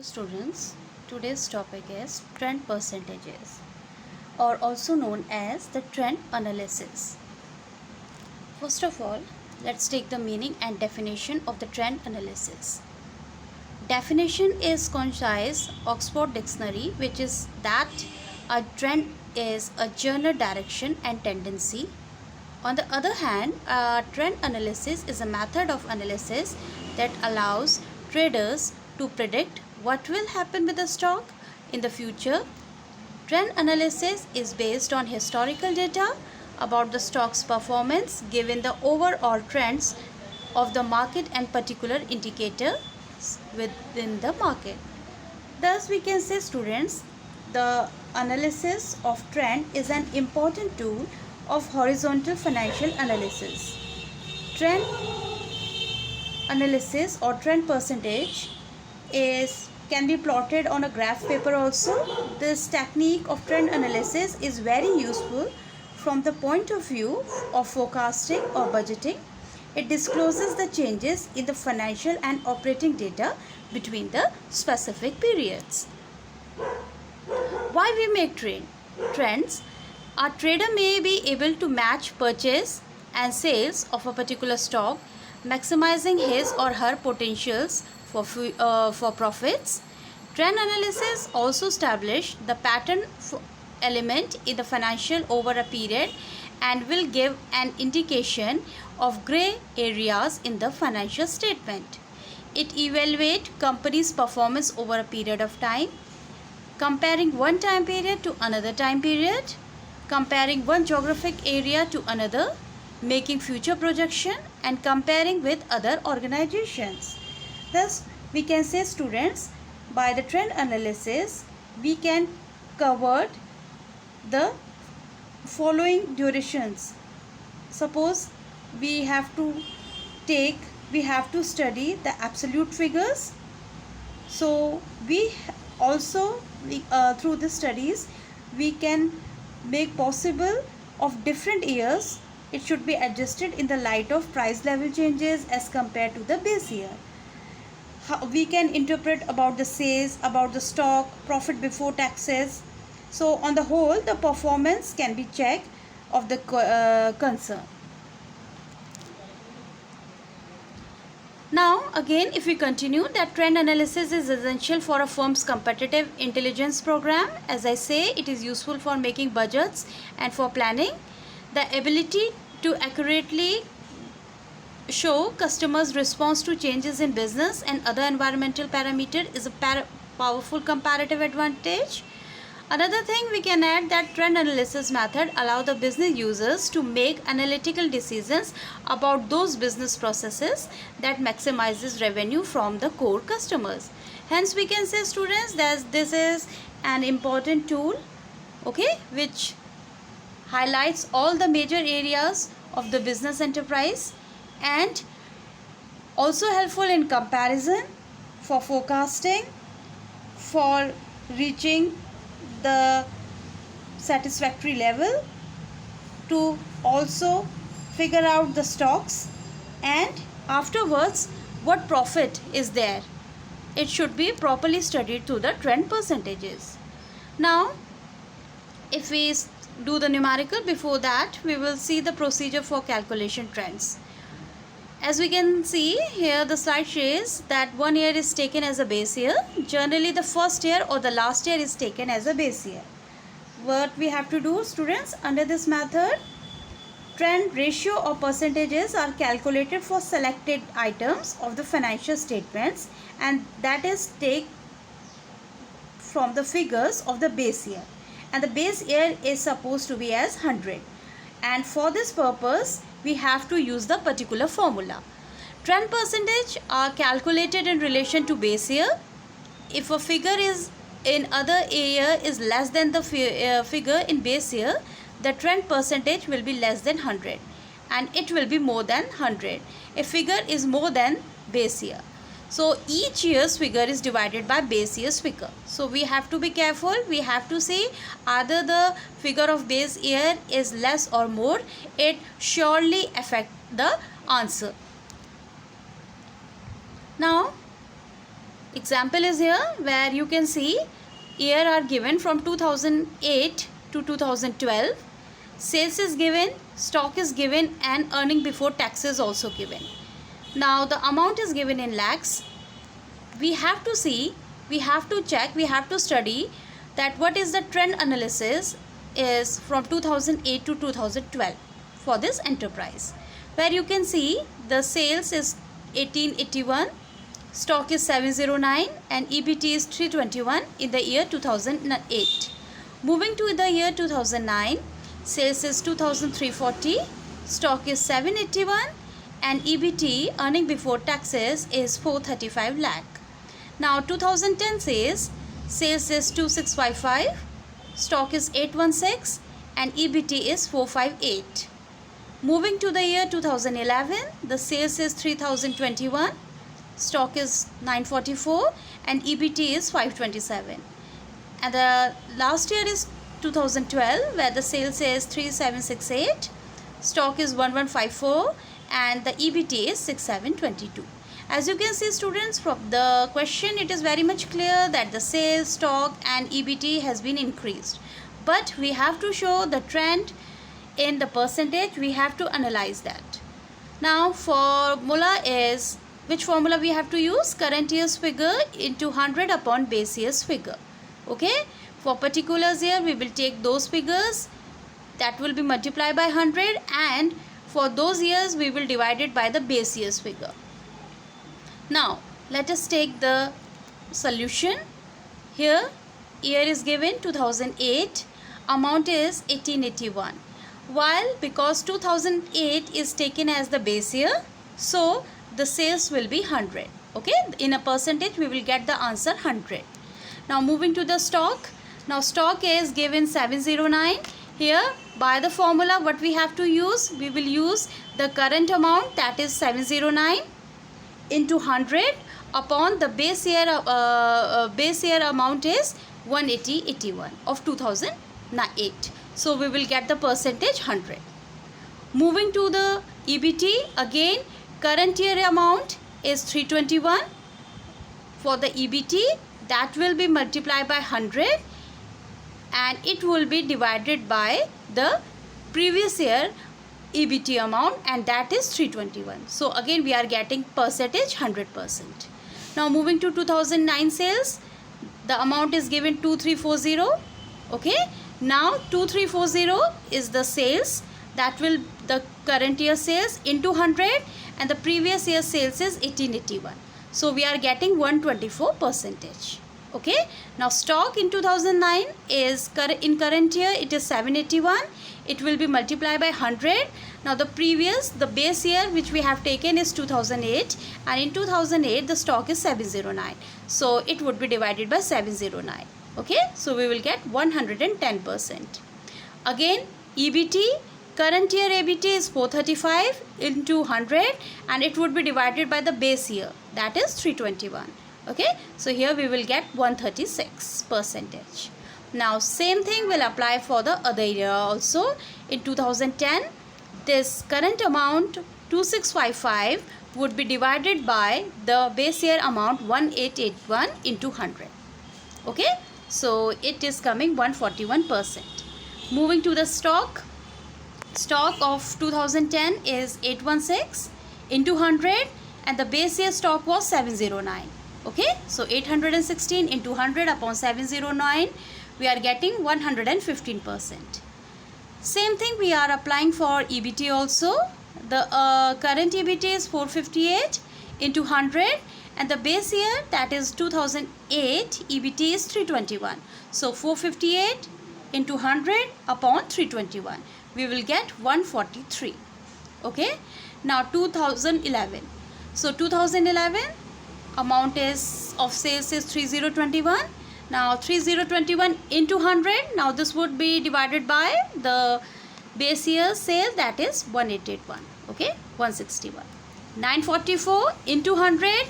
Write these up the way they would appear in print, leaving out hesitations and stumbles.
Students, today's topic is trend percentages, or also known as the trend analysis. First of all, let's take the meaning and definition of the trend analysis. Definition is concise Oxford Dictionary, which is that a trend is a general direction and tendency. On the other hand, a trend analysis is a method of analysis that allows traders to predict what will happen with the stock in the future. Trend analysis is based on historical data about the stock's performance given the overall trends of the market and particular indicators within the market. Thus, we can say, students, the analysis of trend is an important tool of horizontal financial analysis. Trend analysis or trend percentage can be plotted on a graph paper also. This technique of trend analysis is very useful from the point of view of forecasting or budgeting. It discloses the changes in the financial and operating data between the specific periods. Why we make trends? A trader may be able to match purchase and sales of a particular stock, maximizing his or her potentials for profits. Trend analysis also establish the pattern element in the financial over a period and will give an indication of gray areas in the financial statement. It evaluates company's performance over a period of time, comparing one time period to another time period, comparing one geographic area to another, making future projection and comparing with other organizations. Thus, we can say, students, by the trend analysis, we can cover the following durations. Suppose we have to study the absolute figures. So we also through the studies we can make possible of different years. It should be adjusted in the light of price level changes as compared to the base year. We can interpret about the sales, about the stock, profit before taxes. So on the whole, the performance can be checked of the concern. Now again, if we continue, that trend analysis is essential for a firm's competitive intelligence program. As I say, it is useful for making budgets and for planning. The ability to accurately show customers' response to changes in business and other environmental parameters is a powerful comparative advantage. Another thing we can add, that trend analysis method allow the business users to make analytical decisions about those business processes that maximizes revenue from the core customers. Hence, we can say, students, that this is an important tool, okay, which highlights all the major areas of the business enterprise and also helpful in comparison, for forecasting, for reaching the satisfactory level, to also figure out the stocks, and afterwards what profit is there. It should be properly studied through the trend percentages. Now, if we do the numerical, before that we will see the procedure for calculation trends. As we can see here, the slide shows that 1 year is taken as a base year. Generally, the first year or the last year is taken as a base year. What we have to do, students, under this method, trend ratio or percentages are calculated for selected items of the financial statements, and that is take from the figures of the base year. And the base year is supposed to be as 100. And for this purpose, we have to use the particular formula. Trend percentage are calculated in relation to base year. If a figure is in other year is less than the figure in base year, the trend percentage will be less than 100 and it will be more than 100. A figure is more than base year. So each year's figure is divided by base year's figure. So we have to be careful. We have to see either the figure of base year is less or more. It surely affect the answer. Now Example is here where you can see year are given from 2008 to 2012. Sales is given, stock is given, and earning before tax is also given. Now the amount is given in lakhs. We have to see, we have to check, we have to study that what is the trend analysis is from 2008 to 2012 for this enterprise, where you can see the sales is 1881, stock is 709, and EBT is 321 in the year 2008. Moving to the year 2009, sales is 2340, stock is 781, and EBT, earning before taxes, is 435 lakh. Now 2010 says sales is 2655, stock is 816, and EBT is 458. Moving to the year 2011, the sales is 3021, stock is 944, and EBT is 527. And the last year is 2012, where the sales is 3768, stock is 1154, and the EBT is 6722. As you can see, students, from the question it is very much clear that the sales, stock, and EBT has been increased. But we have to show the trend in the percentage. We have to analyze that. Now formula is, which formula we have to use? Current year's figure into 100 upon base year's figure. Okay, for particulars here we will take those figures that will be multiplied by 100, and for those years we will divide it by the base year's figure. Now let us take the solution. Here year is given 2008, amount is 1881. While because 2008 is taken as the base year, so the sales will be 100. Okay, in a percentage we will get the answer 100. Now moving to the stock. Now stock is given 709. Here by the formula what we have to use? We will use the current amount, that is 709 into 100 upon the base year amount is 18081 of 2008. So we will get the percentage 100. Moving to the EBT, again current year amount is 321. For the EBT, that will be multiplied by 100, and it will be divided by the previous year EBT amount, and that is 321. So again we are getting percentage 100%. Now moving to 2009 sales, the amount is given 2340. Okay, now 2340 is the sales, that will the current year sales into 100, and the previous year sales is 1881. So we are getting 124%. Okay, now stock in 2009 is in current year it is 781. It will be multiplied by 100. Now the base year which we have taken is 2008, and in 2008 the stock is 709. So it would be divided by 709. Okay, so we will get 110%. Again EBT, current year EBT is 435 into 100, and it would be divided by the base year, that is 321. Okay, so here we will get 136%. Now same thing will apply for the other year also. In 2010, this current amount 2655 would be divided by the base year amount 1881 into 100. Okay, so it is coming 141%. Moving to the stock. Stock of 2010 is 816 into 100, and the base year stock was 709. Okay, so 816 into 100 upon 709, we are getting 115%. Same thing we are applying for EBT also. The current EBT is 458 into 100, and the base year, that is 2008, EBT is 321. So 458 into 100 upon 321, we will get 143. Okay, now 2011. So 2011 amount is of sales is 3021. Now 3021 into 100, now this would be divided by the base year sale, that is 1881. Okay, 161. 944 into 100.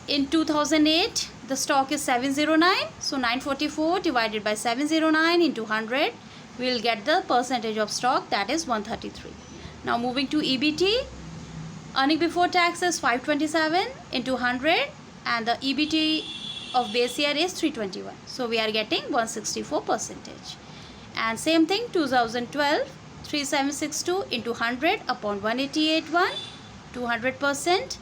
In 2008 the stock is 709, so 944 divided by 709 into 100, we will get the percentage of stock, that is 133. Now moving to EBT, earning before tax is 527 into 100, and the EBT of base year is 321. So we are getting 164%. And same thing 2012, 3762 into 100 upon 188.1, 200%.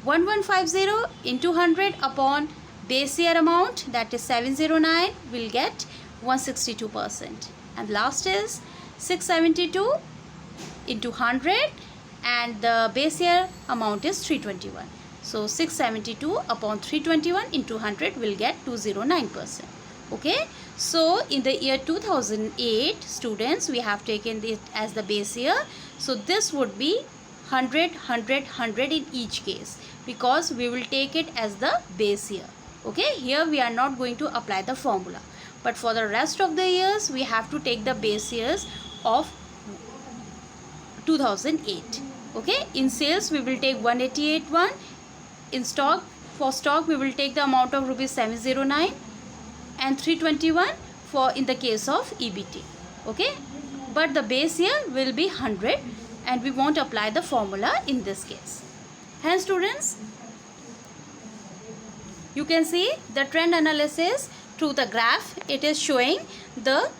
1150 into 100 upon base year amount, that is 709, will get 162%. And last is 672 into 100 and the base year amount is 321. So 672 upon 321 into 100 will get 209%. Okay, so in the year 2008 students, we have taken this as the base year. So this would be 100, 100, 100 in each case, because we will take it as the base year. Okay, here we are not going to apply the formula, but for the rest of the years we have to take the base years of 2008. Okay, in sales we will take 188.1. In stock, for stock we will take the amount of rupees 709 and 321 for in the case of EBT. Okay, but the base year will be 100 and we won't apply the formula in this case. Hence students, you can see the trend analysis through the graph. It is showing the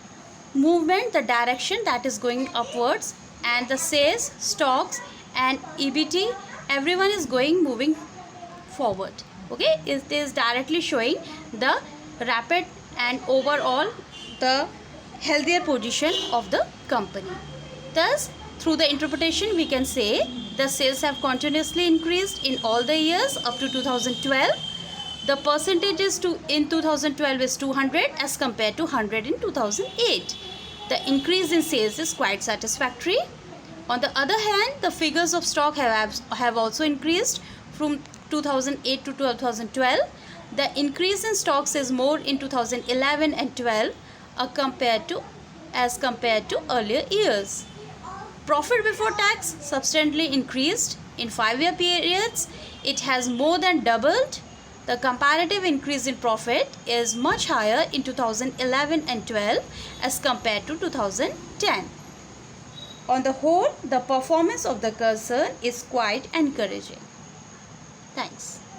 movement, the direction that is going upwards, and the sales, stocks and EBT, everyone is moving forward. Okay, it is directly showing the rapid and overall the healthier position of the company. Thus, through the interpretation we can say the sales have continuously increased in all the years up to 2012. The percentage is in 2012 is 200 as compared to 100 in 2008. The increase in sales is quite satisfactory. On the other hand, the figures of stock have also increased from 2008 to 2012. The increase in stocks is more in 2011 and 12 as compared to earlier years. Profit before tax substantially increased in 5-year periods. It has more than doubled. The comparative increase in profit is much higher in 2011 and 12 as compared to 2010. On the whole, the performance of the concern is quite encouraging. Thanks.